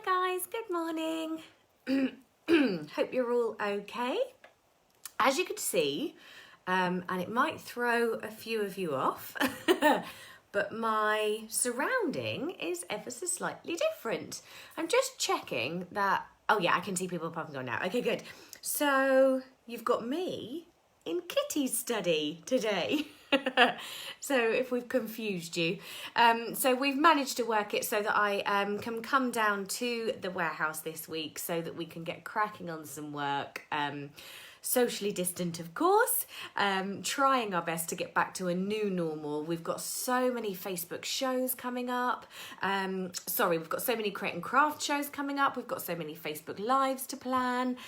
Hi guys, good morning. Hope you're all okay. As you can see, and it might throw a few of you off, but my surrounding is ever so slightly different. I'm just checking that, oh yeah, I can see people popping on now. Okay, good. So you've got me in Kitty's study today. So if we've confused you. So we've managed to work it so that I can come down to the warehouse this week so that we can get cracking on some work. Socially distant, of course, trying our best to get back to a new normal. We've got so many Facebook shows coming up. We've got so many create and craft shows coming up. We've got so many Facebook lives to plan.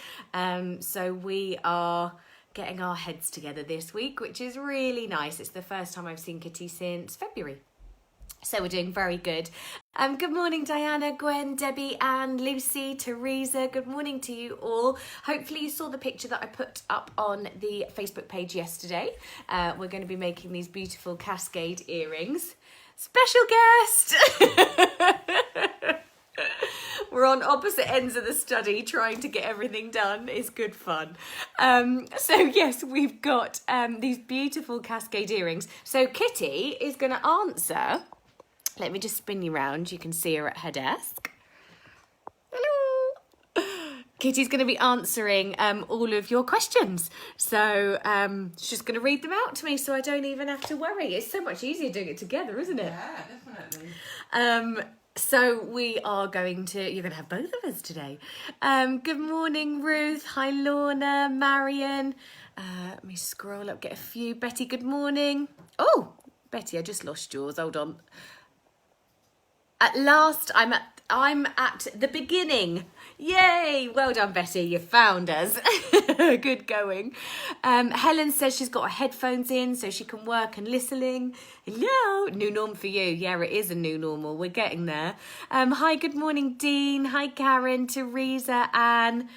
So we are getting our heads together this week, which is really nice. It's the first time I've seen Kitty since February. So we're doing very good. Good morning, Diana, Gwen, Debbie, and Lucy, Teresa. Good morning to you all. Hopefully you saw the picture that I put up on the Facebook page yesterday. We're going to be making these beautiful Cascade earrings. Special guest! We're on opposite ends of the study trying to get everything done. It's good fun. So yes, we've got these beautiful Cascade earrings. So Kitty is going to answer. Let me just spin you round. You can see her at her desk. Hello. Kitty's going to be answering all of your questions. So she's just going to read them out to me so I don't even have to worry. It's so much easier doing it together, isn't it? Yeah, definitely. So we are going to, you're going to have both of us today. Good morning, Ruth. Hi, Lorna, Marion. Let me scroll up, get a few. Betty, good morning. Oh, Betty, I just lost yours. Hold on. At last, I'm at the beginning. Yay! Well done, Betty. You found us. Good going. Helen says she's got her headphones in so she can work and listening. Hello. New norm for you. Yeah, it is a new normal. We're getting there. Hi, good morning, Dean. Hi, Karen, Teresa, Anne.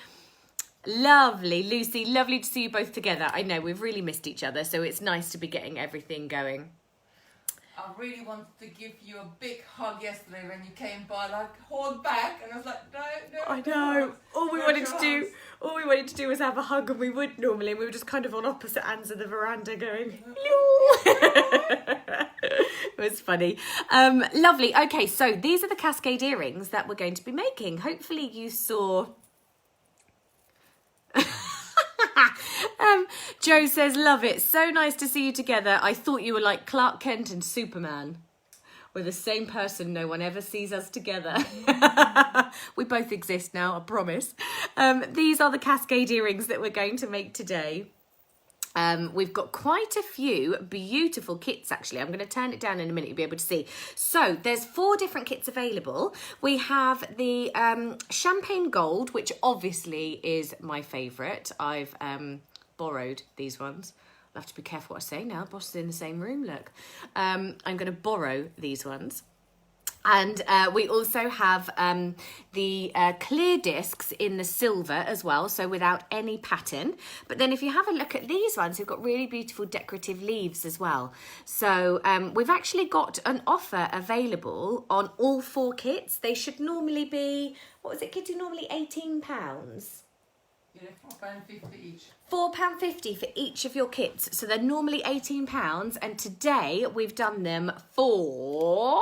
Lovely. Lucy, lovely to see you both together. I know, we've really missed each other, so it's nice to be getting everything going. I really wanted to give you a big hug yesterday when you came by, like hold back, and I was like, no. I know. All we wanted to do was have a hug, and we would normally, and we were just kind of on opposite ends of the veranda going, hello. It was funny. Lovely. Okay, so these are the Cascade earrings that we're going to be making. Hopefully you saw. Joe says, love it. So nice to see you together. I thought you were like Clark Kent and Superman. We're the same person. No one ever sees us together. We both exist now, I promise. These are the Cascade earrings that we're going to make today. We've got quite a few beautiful kits, actually. I'm going to turn it down in a minute, you'll be able to see. So there's 4 different kits available. We have the champagne gold, which obviously is my favourite. I've borrowed these ones. I'll have to be careful what I say now. Boss is in the same room, look. I'm going to borrow these ones. And we also have the clear discs in the silver as well, so without any pattern. But then if you have a look at these ones, we've got really beautiful decorative leaves as well. So we've actually got an offer available on all 4 kits. They should normally be, what was it, Kitty? Normally £18. Yeah, £4.50 each. £4.50 for each of your kits. So they're normally £18, and today we've done them for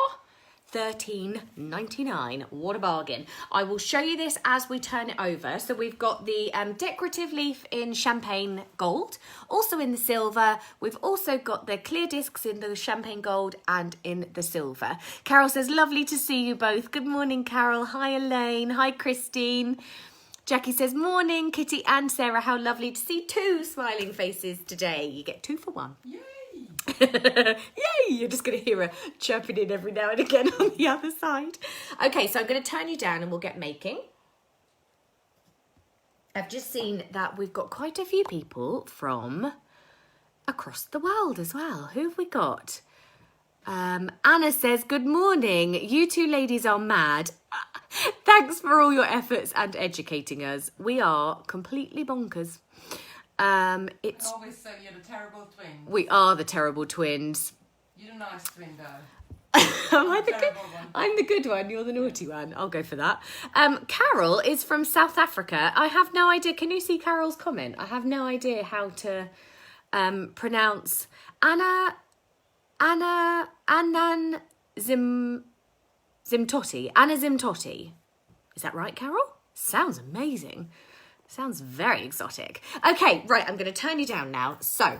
$13.99. What a bargain. I will show you this as we turn it over. So we've got the decorative leaf in champagne gold, also in the silver. We've also got the clear discs in the champagne gold and in the silver. Carol says, lovely to see you both. Good morning, Carol. Hi, Elaine. Hi, Christine. Jackie says, morning, Kitty and Sarah. How lovely to see 2 smiling faces today. You get 2 for 1. Yay! Yay! You're just going to hear her chirping in every now and again on the other side. Okay, so I'm going to turn you down and we'll get making. I've just seen that we've got quite a few people from across the world as well. Who have we got? Anna says, good morning. You 2 ladies are mad. Thanks for all your efforts and educating us. We are completely bonkers. It's always say you're the terrible twins. We are the terrible twins. You're a nice twin, though. I'm the good one, you're the naughty one. I'll go for that. Carol is from South Africa. I have no idea. Can you see Carol's comment? I have no idea how to pronounce Annan Zimtotti. Anna Zimtotti. Is that right, Carol? Sounds amazing. Sounds very exotic. Okay, right, I'm going to turn you down now. So,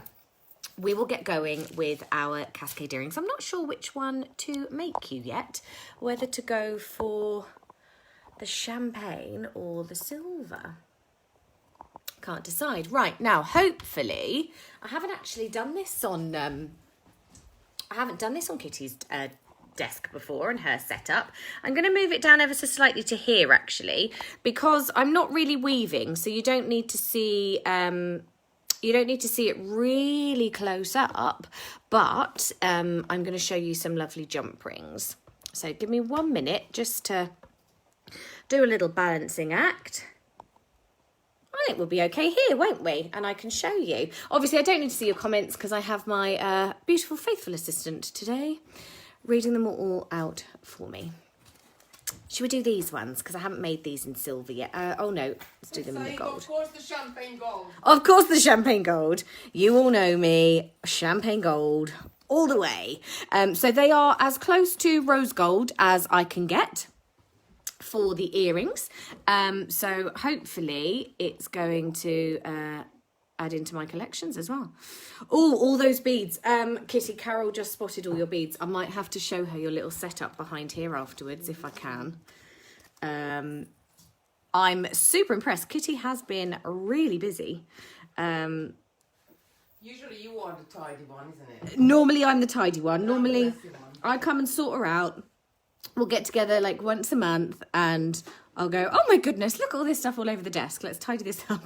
we will get going with our Cascade earrings. I'm not sure which one to make you yet, whether to go for the champagne or the silver. Can't decide. Right, now, hopefully, I haven't actually done this on, Kitty's desk before and her setup. I'm going to move it down ever so slightly to here, actually, because I'm not really weaving, so you don't need to see... you don't need to see it really close up, but I'm going to show you some lovely jump rings. So give me 1 minute just to do a little balancing act. I think we'll be okay here, won't we? And I can show you. Obviously, I don't need to see your comments because I have my beautiful, faithful assistant today reading them all out for me. Should we do these ones? Because I haven't made these in silver yet. Oh no, let's do them in the gold. Of course the champagne gold. Of course the champagne gold. You all know me, champagne gold all the way. So they are as close to rose gold as I can get for the earrings. So hopefully it's going to add into my collections as well. Oh, all those beads. Kitty, Carol just spotted all your beads. I might have to show her your little setup behind here afterwards if I can. I'm super impressed. Kitty has been really busy. Usually you are the tidy one, isn't it? Normally I'm the tidy one. Normally I come and sort her out. We'll get together like once a month and I'll go, oh my goodness, look at all this stuff all over the desk. Let's tidy this up.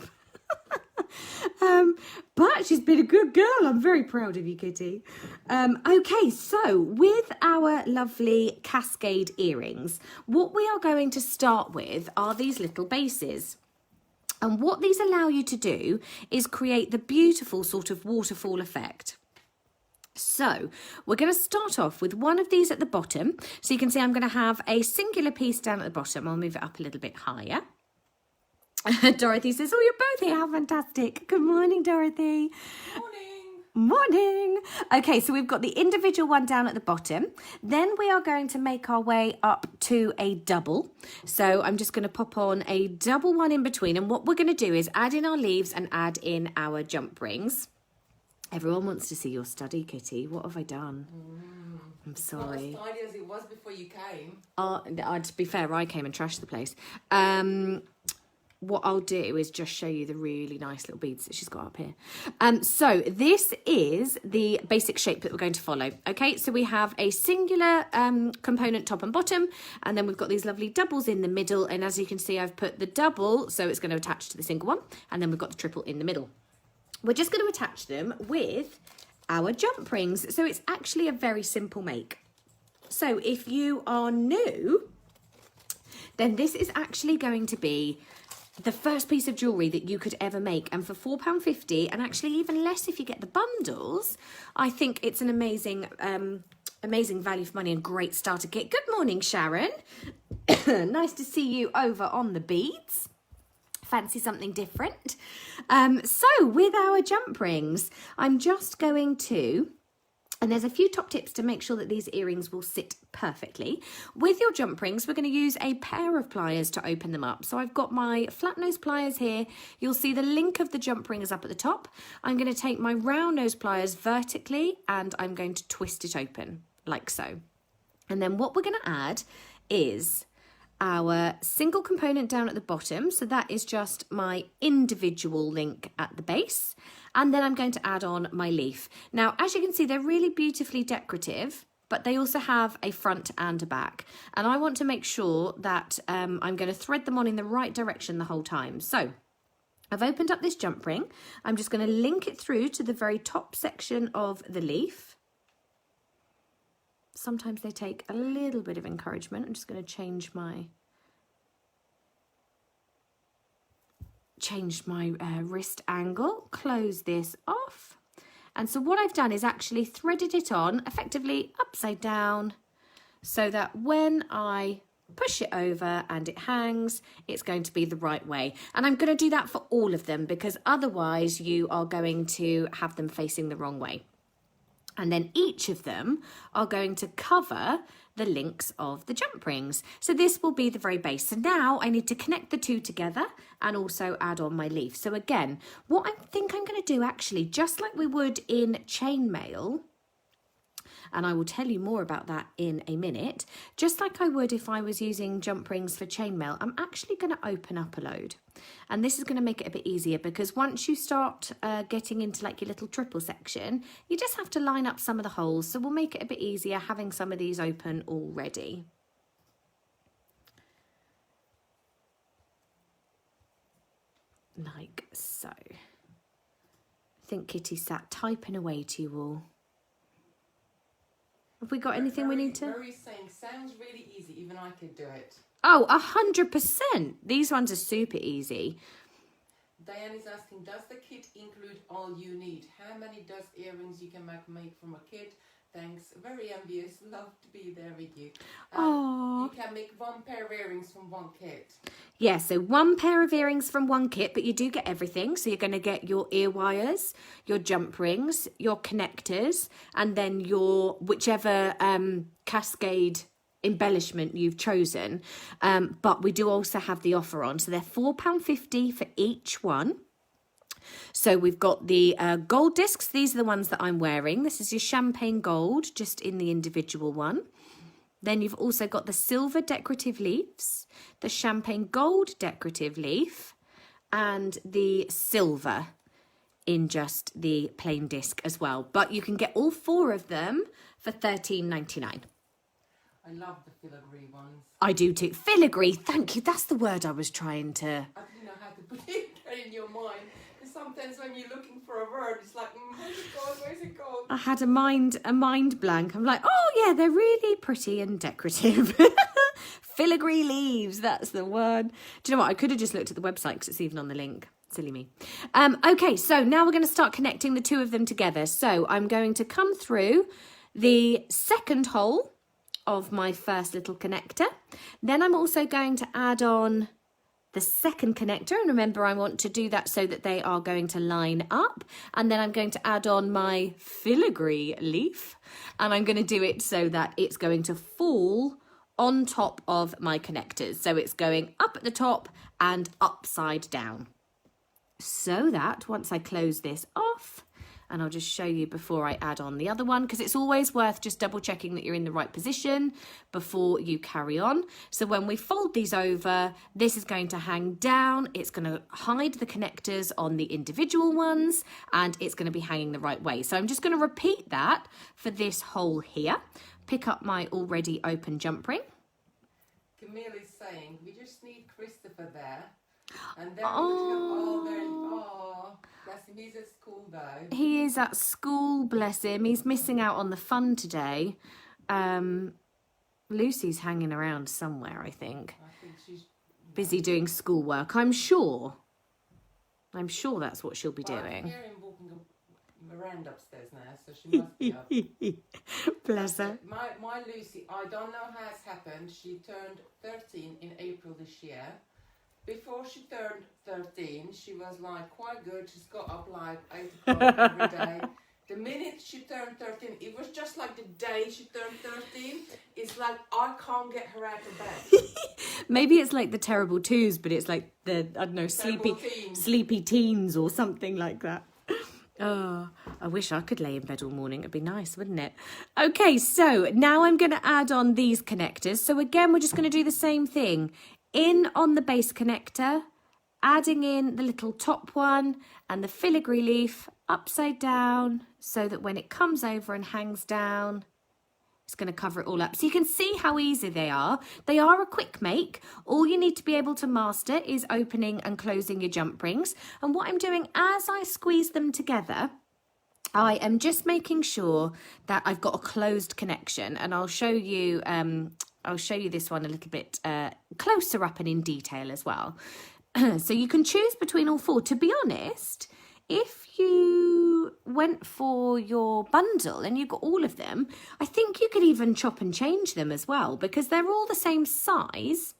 But she's been a good girl. I'm very proud of you, Kitty. Okay, so with our lovely Cascade earrings, what we are going to start with are these little bases. And what these allow you to do is create the beautiful sort of waterfall effect. So we're going to start off with one of these at the bottom. So you can see I'm going to have a singular piece down at the bottom. I'll move it up a little bit higher. Dorothy says, oh, you're both here. How fantastic. Good morning, Dorothy. Morning. Okay, so we've got the individual one down at the bottom. Then we are going to make our way up to a double. So I'm just going to pop on a double one in between. And what we're going to do is add in our leaves and add in our jump rings. Everyone wants to see your study, Kitty. What have I done? I'm sorry. Not as tidy as it was before you came. To be fair, I came and trashed the place. What I'll do is just show you the really nice little beads that she's got up here. So this is the basic shape that we're going to follow. Okay, so we have a singular component top and bottom, and then we've got these lovely doubles in the middle. And as you can see, I've put the double, so it's going to attach to the single one. And then we've got the triple in the middle. We're just going to attach them with our jump rings. So it's actually a very simple make. So if you are new, then this is actually going to be the first piece of jewellery that you could ever make. And for £4.50, and actually even less if you get the bundles, I think it's an amazing amazing value for money and great starter kit. Good morning, Sharon. Nice to see you over on the beads. Fancy something different? So with our jump rings, I'm just going to... And there's a few top tips to make sure that these earrings will sit perfectly. With your jump rings, we're going to use a pair of pliers to open them up. So I've got my flat nose pliers here. You'll see the link of the jump rings up at the top. I'm going to take my round nose pliers vertically and I'm going to twist it open like so. And then what we're going to add is our single component down at the bottom. So that is just my individual link at the base. And then I'm going to add on my leaf. Now, as you can see, they're really beautifully decorative, but they also have a front and a back. And I want to make sure that I'm going to thread them on in the right direction the whole time. So I've opened up this jump ring. I'm just going to link it through to the very top section of the leaf. Sometimes they take a little bit of encouragement. I'm just going to change my wrist angle, close this off. And so what I've done is actually threaded it on effectively upside down so that when I push it over and it hangs, it's going to be the right way. And I'm going to do that for all of them, because otherwise you are going to have them facing the wrong way. And then each of them are going to cover the links of the jump rings. So this will be the very base. So now I need to connect the two together and also add on my leaf. So again, what I think I'm going to do, actually, just like we would in chainmail, and I will tell you more about that in a minute, just like I would if I was using jump rings for chainmail, I'm actually going to open up a load. And this is going to make it a bit easier, because once you start getting into like your little triple section, you just have to line up some of the holes. So we'll make it a bit easier having some of these open already. Like so. I think Kitty sat typing away to you all. Have we got anything we need to? Mary's saying, sounds really easy, even I could do it. Oh, 100%. These ones are super easy. Diane is asking, does the kit include all you need? How many does earrings you can make from a kit? Thanks. Very envious. Love to be there with you. You can make one pair of earrings from one kit. Yeah, so one pair of earrings from one kit, but you do get everything. So you're going to get your ear wires, your jump rings, your connectors, and then your whichever Cascade embellishment you've chosen. But we do also have the offer on. So they're £4.50 for each one. So we've got the gold discs. These are the ones that I'm wearing. This is your champagne gold, just in the individual one. Then you've also got the silver decorative leaves, the champagne gold decorative leaf, and the silver in just the plain disc as well. But you can get all four of them for £13.99. I love the filigree ones. I do too. Filigree, thank you. That's the word I was trying to... I didn't know how to put it in your mind. Because sometimes when you're looking for a word, it's like, where's it gone? Where's it gone? I had a mind blank. I'm like, oh yeah, they're really pretty and decorative. Filigree leaves, that's the one. Do you know what? I could have just looked at the website because it's even on the link. Silly me. Okay, so now we're going to start connecting the two of them together. So I'm going to come through the second hole of my first little connector. Then I'm also going to add on the second connector, and remember I want to do that so that they are going to line up, and then I'm going to add on my filigree leaf, and I'm going to do it so that it's going to fall on top of my connectors, so it's going up at the top and upside down, so that once I close this off, and I'll just show you before I add on the other one, because it's always worth just double checking that you're in the right position before you carry on. So when we fold these over, this is going to hang down. It's going to hide the connectors on the individual ones, and it's going to be hanging the right way. So I'm just going to repeat that for this hole here. Pick up my already open jump ring. Camille is saying, we just need Christopher there. And then oh, bless him, he's at school though. He is at school, bless him. He's missing out on the fun today. Lucy's hanging around somewhere, I think. I think she's busy doing schoolwork, I'm sure. I'm sure that's what she'll be doing. I hear him walking Miranda upstairs now, so she must be up. Bless her. My Lucy, I don't know how it's happened. She turned 13 in April this year. Before she turned 13, she was like quite good. She's got up like 8 o'clock every day. The minute she turned 13, it was just like the day she turned 13. It's like I can't get her out of bed. Maybe it's like the terrible twos, but it's like the, I don't know, sleepy teens or something like that. Oh, I wish I could lay in bed all morning. It'd be nice, wouldn't it? Okay, so now I'm going to add on these connectors. So again, we're just going to do the same thing. In on the base connector, adding in the little top one and the filigree leaf upside down so that when it comes over and hangs down, it's going to cover it all up. So you can see how easy they are. They are a quick make. All you need to be able to master is opening and closing your jump rings. And what I'm doing as I squeeze them together, I am just making sure that I've got a closed connection, and I'll show you this one a little bit closer up and in detail as well. So you can choose between all four. To be honest, if you you went for your bundle and you got all of them, I think you could even chop and change them as well, because they're all the same size.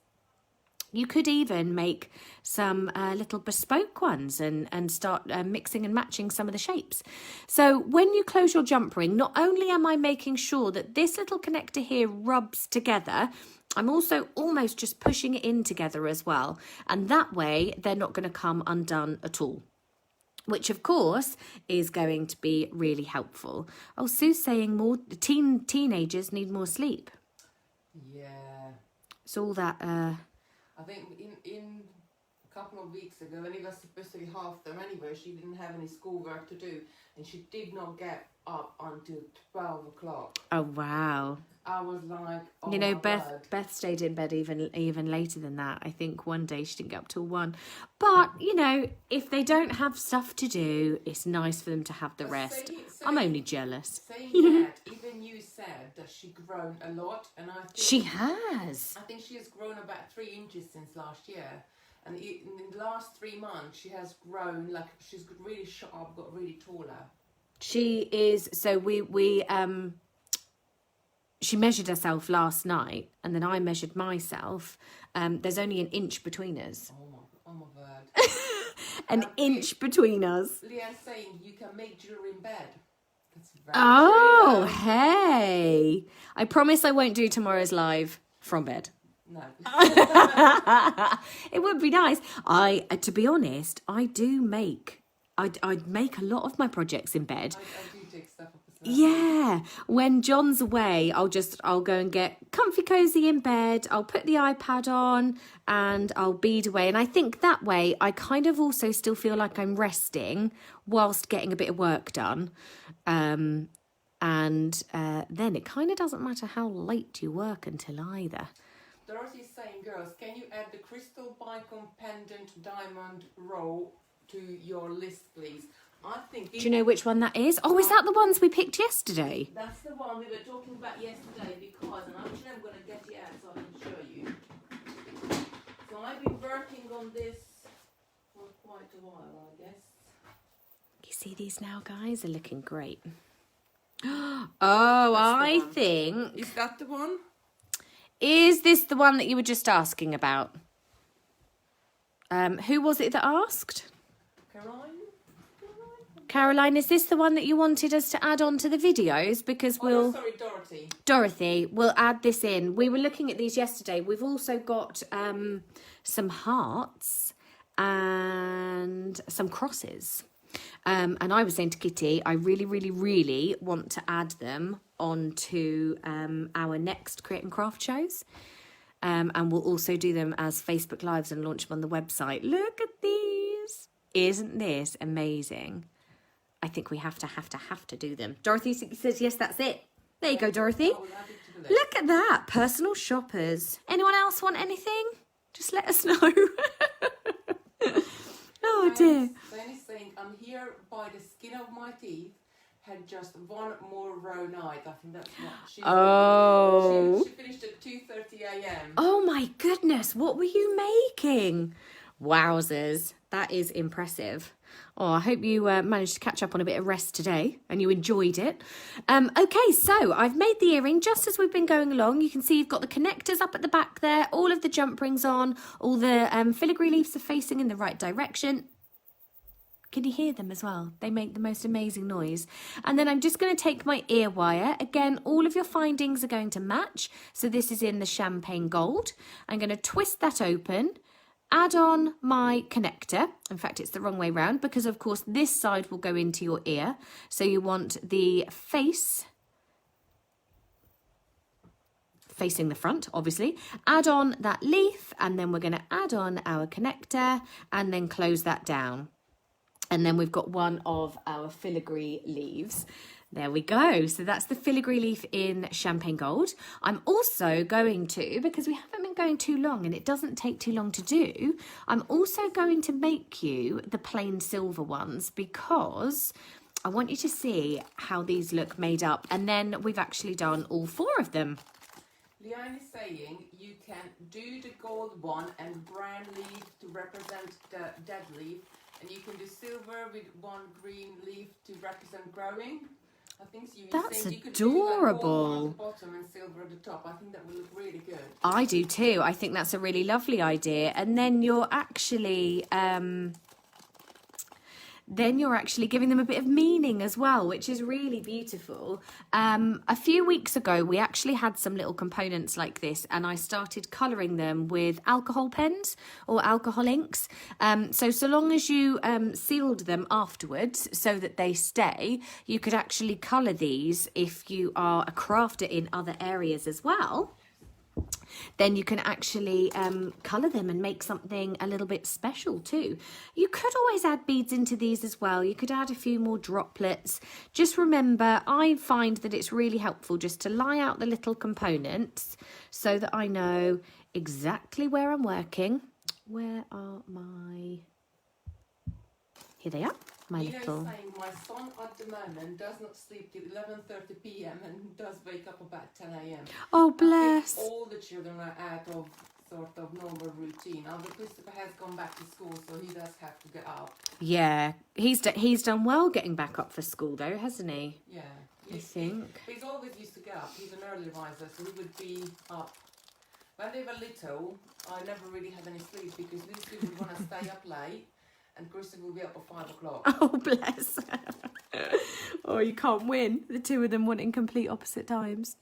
You could even make some little bespoke ones and start mixing and matching some of the shapes. So when you close your jump ring, not only am I making sure that this little connector here rubs together, I'm also almost just pushing it in together as well. And that way they're not going to come undone at all, which of course is going to be really helpful. Oh, Sue's saying more teenagers need more sleep. Yeah. It's all that... I think in a couple of weeks ago, when it was supposed to be half term anyway, she didn't have any schoolwork to do, and she did not get up until 12 o'clock. Oh, wow. I was like, oh, you know, my Beth word. stayed in bed even later than that. I think one day she didn't get up till 1. But, you know, if they don't have stuff to do, it's nice for them to have the rest. I'm only jealous. Saying that, even you said that she grown a lot, and I think She has. I think she has grown about 3 inches since last year. And in the last 3 months, she has grown, like, she's really sharp, got really taller. She is. So she measured herself last night, and then I measured myself. There's only an inch between us. Oh my word. An inch between us. Leanne's saying you can make jewelry in bed. That's very Oh, true. hey. I promise I won't do tomorrow's live from bed. No. It would be nice. To be honest, I make a lot of my projects in bed. I do take stuff up as well. Yeah, when John's away, I'll go and get comfy cozy in bed. I'll put the iPad on and I'll bead away. And I think that way I kind of also still feel like I'm resting whilst getting a bit of work done. And then it kind of doesn't matter how late you work until either. Dorothy's saying, girls, can you add the crystal bicon pendant diamond roll to your list, please? I think. Do you know which one that is? Oh, is that the ones we picked yesterday? That's the one we were talking about yesterday, because, and actually I'm going to get it out so I can show you. So I've been working on this for quite a while, I guess. You see these now, guys? They're looking great. Oh, I one. think... Is that the one? Is this the one that you were just asking about? Who was it that asked? Caroline, is this the one that you wanted us to add on to the videos? Because No, sorry, Dorothy. Dorothy, we'll add this in. We were looking at these yesterday. We've also got some hearts and some crosses. And I was saying to Kitty, I really, really, really want to add them onto our next Create and Craft shows. And we'll also do them as Facebook Lives and launch them on the website. Look at these. Isn't this amazing? I think we have to do them. Dorothy says, yes, that's it. There you go, Dorothy. Look at that. Personal shoppers. Anyone else want anything? Just let us know. Oh, dear. Then is saying, I'm here by the skin of my teeth. Had just one more row night. I think that's not. She finished at 2:30 a.m. Oh, my goodness. What were you making? Wowzers. That is impressive. Oh, I hope you managed to catch up on a bit of rest today and you enjoyed it. Okay, so I've made the earring just as we've been going along. You can see you've got the connectors up at the back there, all of the jump rings on, all the filigree leaves are facing in the right direction. Can you hear them as well? They make the most amazing noise. And then I'm just going to take my ear wire. Again, all of your findings are going to match. So this is in the champagne gold. I'm going to twist that open. Add on my connector. In fact, it's the wrong way round because, of course, this side will go into your ear. So you want the face facing the front, obviously. Add on that leaf, and then we're going to add on our connector and then close that down. And then we've got one of our filigree leaves. There we go. So that's the filigree leaf in champagne gold. I'm also going to, because we haven't been going too long and it doesn't take too long to do, I'm also going to make you the plain silver ones because I want you to see how these look made up. And then we've actually done all 4 of them. Leanne is saying you can do the gold one and brown leaf to represent the dead leaf And you can do silver with one green leaf to represent growing. I think so. That's you could do like gold adorable. on the bottom and silver at the top. I think that would look really good. I do too. I think that's a really lovely idea. And then you're actually giving them a bit of meaning as well, which is really beautiful. A few weeks ago, we actually had some little components like this, and I started colouring them with alcohol pens or alcohol inks. So long as you sealed them afterwards so that they stay, you could actually colour these if you are a crafter in other areas as well. Then you can actually colour them and make something a little bit special too. You could always add beads into these as well. You could add a few more droplets. Just remember, I find that it's really helpful just to lie out the little components so that I know exactly where I'm working. Where are my... Here they are. Saying my son at the moment does not sleep till 11:30 p.m. and does wake up about 10 a.m. Oh, bless. I think all the children are out of sort of normal routine. Although Christopher has gone back to school, so he does have to get up. Yeah, he's done well getting back up for school though, hasn't he? Yeah. I think. He's always used to get up. He's an early riser, so he would be up. When they were little, I never really had any sleep because Lucy would want to stay up late. And Christopher will be up at 5 o'clock. Oh, bless. Oh, you can't win. The two of them wanting complete opposite times.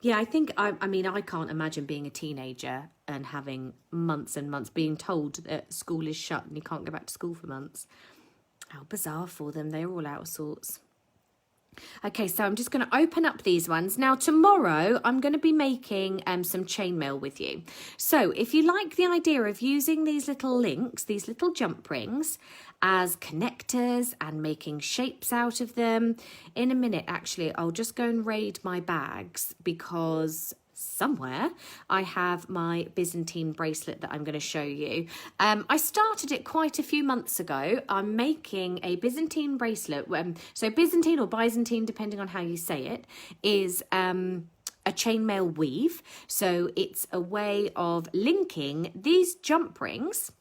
Yeah, I think, I mean, I can't imagine being a teenager and having months and months being told that school is shut and you can't go back to school for months. How bizarre for them. They're all out of sorts. Okay, so I'm just going to open up these ones. Now, tomorrow, I'm going to be making some chainmail with you. So if you like the idea of using these little links, these little jump rings, as connectors and making shapes out of them, in a minute, actually, I'll just go and raid my bags because... somewhere I have my Byzantine bracelet that I'm going to show you. I started it quite a few months ago. I'm making a Byzantine bracelet. So Byzantine or Byzantine, depending on how you say it, is a chainmail weave. So it's a way of linking these jump rings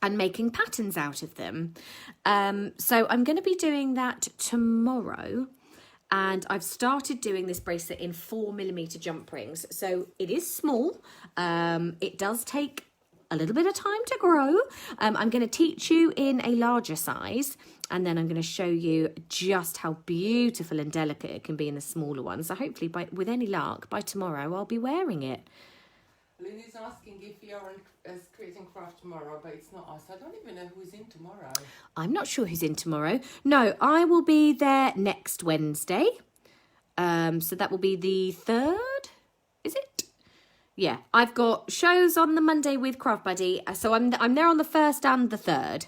and making patterns out of them. So I'm going to be doing that tomorrow. And I've started doing this bracelet in 4mm jump rings. So it is small. It does take a little bit of time to grow. I'm going to teach you in a larger size. And then I'm going to show you just how beautiful and delicate it can be in the smaller ones. So hopefully, with any luck, by tomorrow, I'll be wearing it. Lily's asking if you're creating craft tomorrow, but it's not us. I don't even know who's in tomorrow. I'm not sure who's in tomorrow. No, I will be there next Wednesday. So that will be the 3rd, is it? Yeah, I've got shows on the Monday with Craft Buddy. So I'm there on the 1st and the 3rd.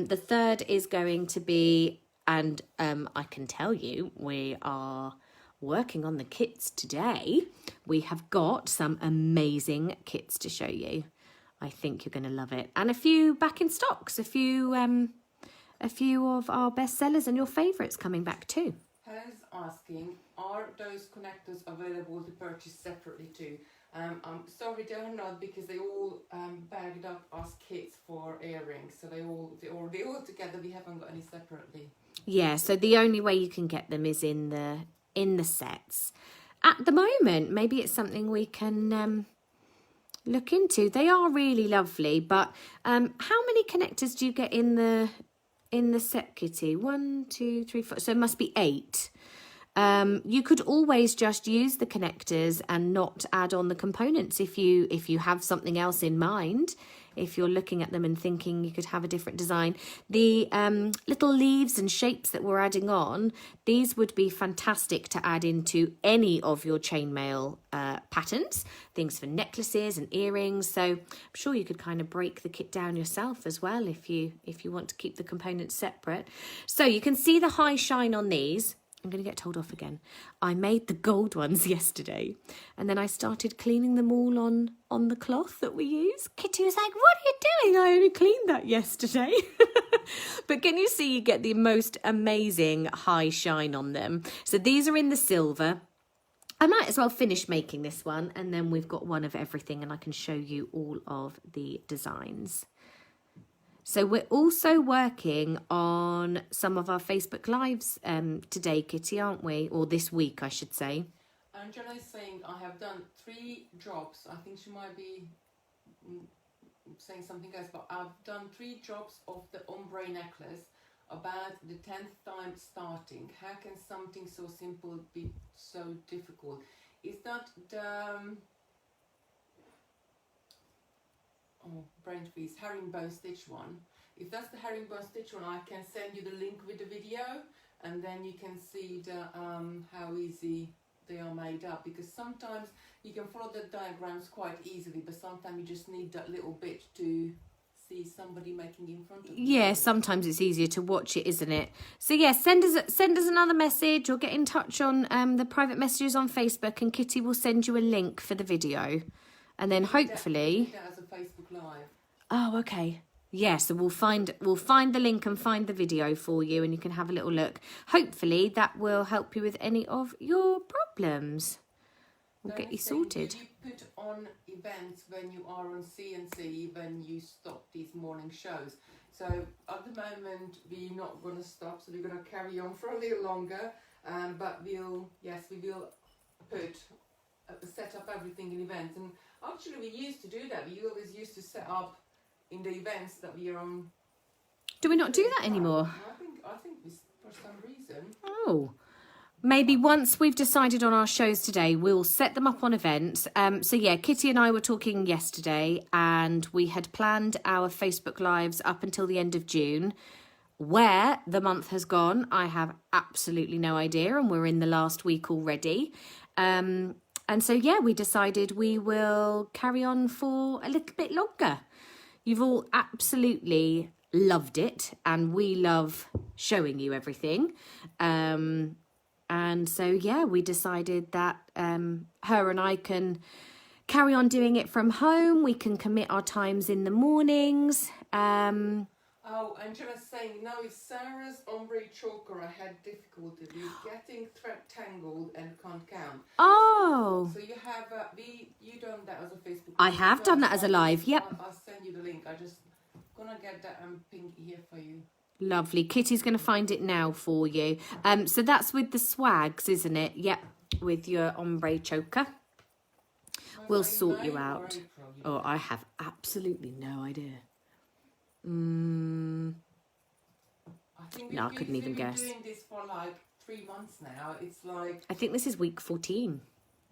The 3rd is going to be, and I can tell you, we are working on the kits today. We have got some amazing kits to show you. I think you're going to love it. And a few back in stocks, a few of our best sellers and your favourites coming back too. Helen's asking, are those connectors available to purchase separately too? I'm sorry, they're not, because they all bagged up us kits for earrings. So they all together. We haven't got any separately. Yeah, so the only way you can get them is in the sets. At the moment, maybe it's something we can look into. They are really lovely, but how many connectors do you get in the set, Kitty? 1, 2, 3, 4. So it must be 8. You could always just use the connectors and not add on the components if you have something else in mind. If you're looking at them and thinking you could have a different design. The little leaves and shapes that we're adding on, these would be fantastic to add into any of your chainmail patterns. Things for necklaces and earrings. So I'm sure you could kind of break the kit down yourself as well if you want to keep the components separate. So you can see the high shine on these. I'm going to get told off again. I made the gold ones yesterday and then I started cleaning them all on the cloth that we use. Kitty was like, what are you doing? I only cleaned that yesterday. But can you see you get the most amazing high shine on them? So these are in the silver. I might as well finish making this one and then we've got one of everything and I can show you all of the designs. So we're also working on some of our Facebook Lives today, Kitty, aren't we? Or this week, I should say. Angela is saying I have done 3 drops. I think she might be saying something else, but I've done 3 drops of the ombre necklace about the 10th time starting. How can something so simple be so difficult? Is that the brain freeze, herringbone stitch one? If that's the herringbone stitch one, I can send you the link with the video, and then you can see the how easy they are made up, because sometimes you can follow the diagrams quite easily, but sometimes you just need that little bit to see somebody making in front of you. Yeah, sometimes it's easier to watch it, isn't it? So yeah, send us another message or get in touch on the private messages on Facebook, and Kitty will send you a link for the video, and then hopefully. That as a Facebook Live. Oh, okay. Yeah, so we'll find the link and find the video for you, and you can have a little look. Hopefully that will help you with any of your problems. We'll get you sorted. Do you put on events when you are on CNC, when you stop these morning shows? So at the moment we're not going to stop, so we're going to carry on for a little longer. But we will set up everything in events. And actually we used to do that. We always used to set up in the events that we are on. Do we not do that anymore? I think we, for some reason. Oh. Maybe once we've decided on our shows today, we'll set them up on events. So yeah, Kitty and I were talking yesterday, and we had planned our Facebook Lives up until the end of June. Where the month has gone, I have absolutely no idea, and we're in the last week already. And so yeah, we decided we will carry on for a little bit longer. You've all absolutely loved it, and we love showing you everything. And so, yeah, we decided that her and I can carry on doing it from home. We can commit our times in the mornings. Oh, Angela's saying, no, it's Sarah's ombre choker. I had difficulty with getting thread tangled and can't count. Oh. So you have, you done that as a Facebook. I have done that as a live, yep. I'll send you the link. I just gonna get that pinky here for you. Lovely. Kitty's going to find it now for you. So that's with the swags, isn't it? Yep, with your ombre choker. We'll sort you out. Oh, I have absolutely no idea. I couldn't even guess. We've been doing this for like 3 months now. It's like, I think this is week 14.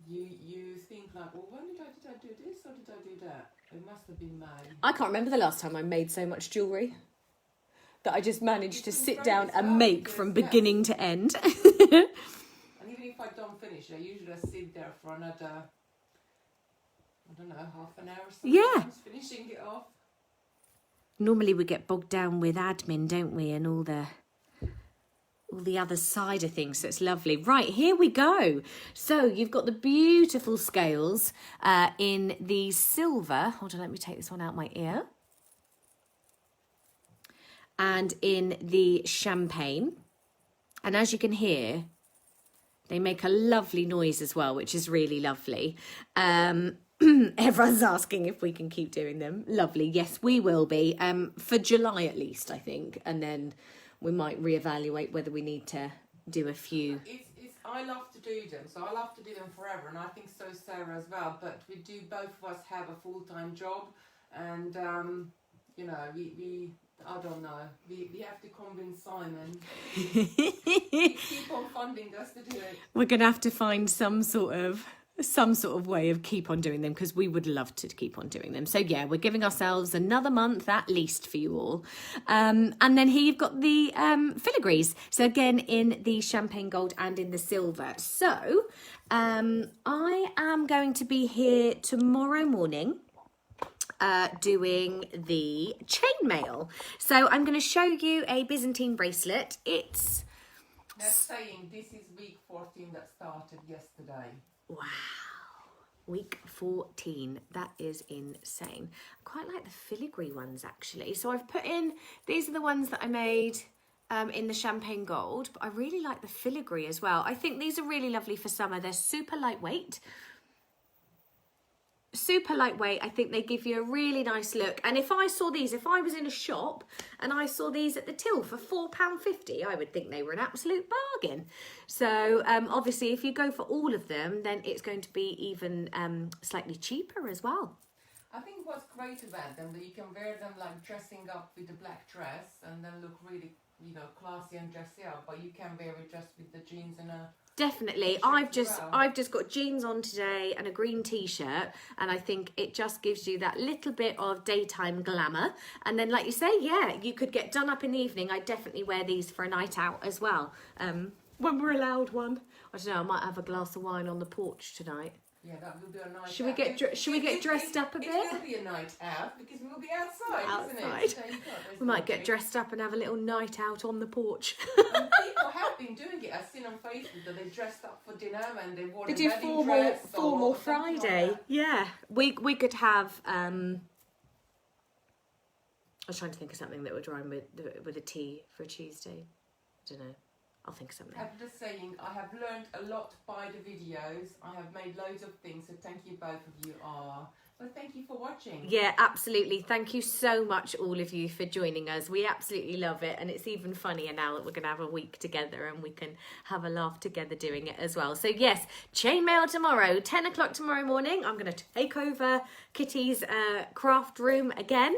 You think like, well, when did I do this or did I do that? It must have been May. I can't remember the last time I made so much jewellery that I just managed to sit down and make from beginning to end. And even if I don't finish, I usually sit there for another, I don't know, half an hour sometimes, finishing it off. Normally we get bogged down with admin, don't we, and all the other side of things, so it's lovely. Right, here we go. So you've got the beautiful scales in the silver. Hold on, let me take this one out my ear. And in the champagne. And as you can hear, they make a lovely noise as well, which is really lovely. Everyone's asking if we can keep doing them. Lovely. Yes, we will be. For July at least, I think. And then we might reevaluate whether we need to do a few. I love to do them, so I love to do them forever. And I think so Sarah as well. But we do, both of us have a full-time job. And, you know, we I don't know. We have to convince Simon to keep on funding us to do it. We're going to have to find some sort of way of keep on doing them, because we would love to keep on doing them. So yeah, we're giving ourselves another month at least for you all. And then here you've got the filigrees. So again, in the champagne gold and in the silver. So I am going to be here tomorrow morning doing the chainmail. So I'm going to show you a Byzantine bracelet. They're saying this is week 14 that started yesterday. Wow. Week 14. That is insane. I quite like the filigree ones actually. So I've put in, these are the ones that I made in the champagne gold, but I really like the filigree as well. I think these are really lovely for summer. They're super lightweight. super lightweight. I think they give you a really nice look. And if I saw these, if I was in a shop and I saw these at the till for £4.50, I would think they were an absolute bargain. So obviously if you go for all of them, then it's going to be even slightly cheaper as well. I think what's great about them, that you can wear them like dressing up with a black dress and then look really, you know, classy and dressy up, but you can wear it just with the jeans and a... Definitely. I've just got jeans on today and a green t-shirt, and I think it just gives you that little bit of daytime glamour. And then, like you say, yeah, you could get done up in the evening. I definitely wear these for a night out as well, when we're allowed one. I don't know, I might have a glass of wine on the porch tonight. Yeah, that will be a night Should out. we get dressed up a bit? It will be a night out because we will be outside, isn't it? We might get dressed up and have a little night out on the porch. And people have been doing it. I've seen on Facebook that they dressed up for dinner and they wore They a do wedding dress formal Friday. Like yeah, we could have. I was trying to think of something that would rhyme with a T for a Tuesday. I don't know. I'll think of something. I'm just saying, I have learned a lot by the videos. I have made loads of things, so thank you, both of you are. Well, thank you for watching. Yeah, absolutely. Thank you so much, all of you, for joining us. We absolutely love it. And it's even funnier now that we're going to have a week together and we can have a laugh together doing it as well. So yes, Chainmaille tomorrow, 10 o'clock tomorrow morning. I'm going to take over Kitty's craft room again.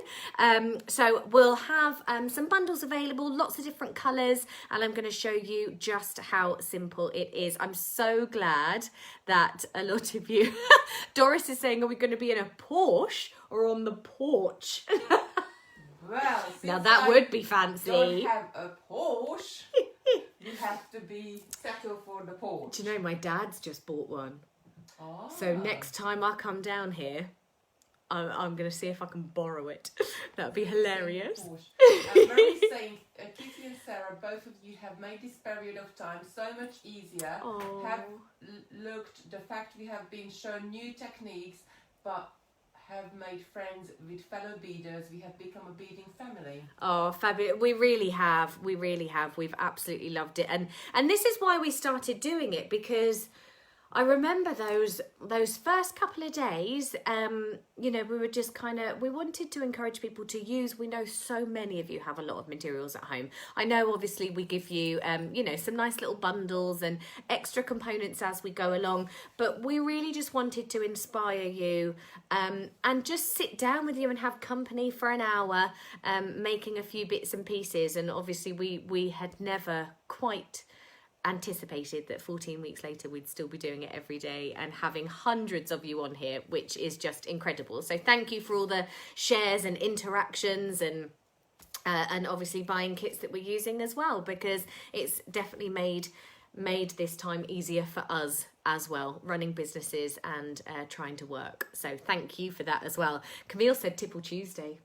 So we'll have some bundles available, lots of different colours. And I'm going to show you just how simple it is. I'm so glad that a lot of you... Doris is saying, are we going to be in a Porsche or on the porch? Well, now that would be fancy. Don't have a Porsche. You have to be settled for the porch. Do you know my dad's just bought one? Oh. So next time I come down here, I'm going to see if I can borrow it. That'd be hilarious. Mary's saying, Kitty and Sarah, both of you have made this period of time so much easier. Oh. Have looked, the fact we have been shown new techniques, but have made friends with fellow beaders. We have become a beading family. Oh, fabulous. We really have. We really have. We've absolutely loved it. And this is why we started doing it, because I remember those first couple of days, you know, we were just we wanted to encourage people to use. We know so many of you have a lot of materials at home. I know, obviously, we give you, you know, some nice little bundles and extra components as we go along. But we really just wanted to inspire you and just sit down with you and have company for an hour, making a few bits and pieces. And obviously, we had never quite anticipated that 14 weeks later we'd still be doing it every day and having hundreds of you on here, which is just incredible. So thank you for all the shares and interactions and obviously buying kits that we're using as well, because it's definitely made this time easier for us as well, running businesses and trying to work. So thank you for that as well. Camille said Tipple Tuesday.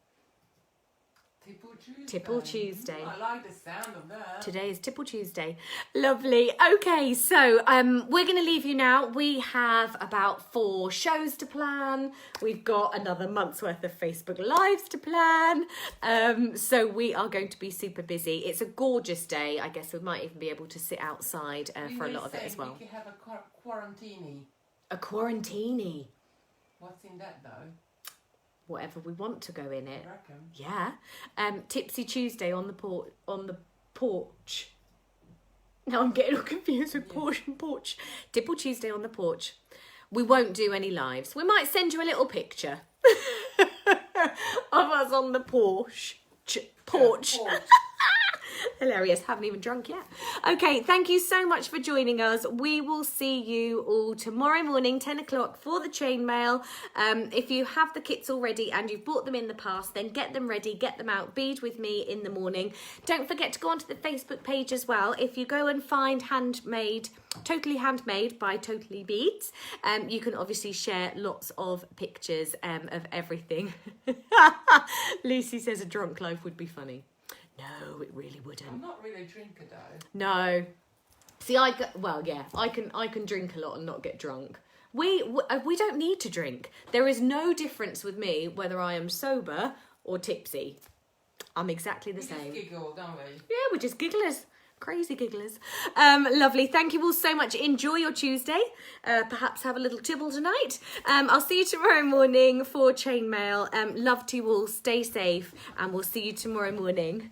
Tipple Tuesday. I like the sound of that. Today is Tipple Tuesday. Lovely. Okay, so we're going to leave you now. We have about 4 shows to plan. We've got another month's worth of Facebook Lives to plan. So we are going to be super busy. It's a gorgeous day. I guess we might even be able to sit outside for a lot of it as well. We could have a quarantini. A quarantini. What's in that though? Whatever we want to go in it. I reckon. Yeah. Tipsy Tuesday on the porch. Now I'm getting all confused with Porsche and porch. Tipple Tuesday on the porch. We won't do any lives. We might send you a little picture of us on the porch. Porch. Hilarious. Haven't even drunk yet. Okay, thank you so much for joining us. We will see you all tomorrow morning, 10 o'clock for the Chainmaille. If you have the kits already and you've bought them in the past, then get them ready, get them out, bead with me in the morning. Don't forget to go onto the Facebook page as well. If you go and find Totally Handmade by Totally Beads, you can obviously share lots of pictures of everything. Lucy says a drunk life would be funny. No, it really wouldn't. I'm not really a drinker though. No. See, I can drink a lot and not get drunk. We don't need to drink. There is no difference with me whether I am sober or tipsy. I'm exactly the same. We just giggle, don't we? Yeah, we're just gigglers. Crazy gigglers. Lovely. Thank you all so much. Enjoy your Tuesday. Perhaps have a little tibble tonight. I'll see you tomorrow morning for Chainmaille. Love to you all. Stay safe, and we'll see you tomorrow morning.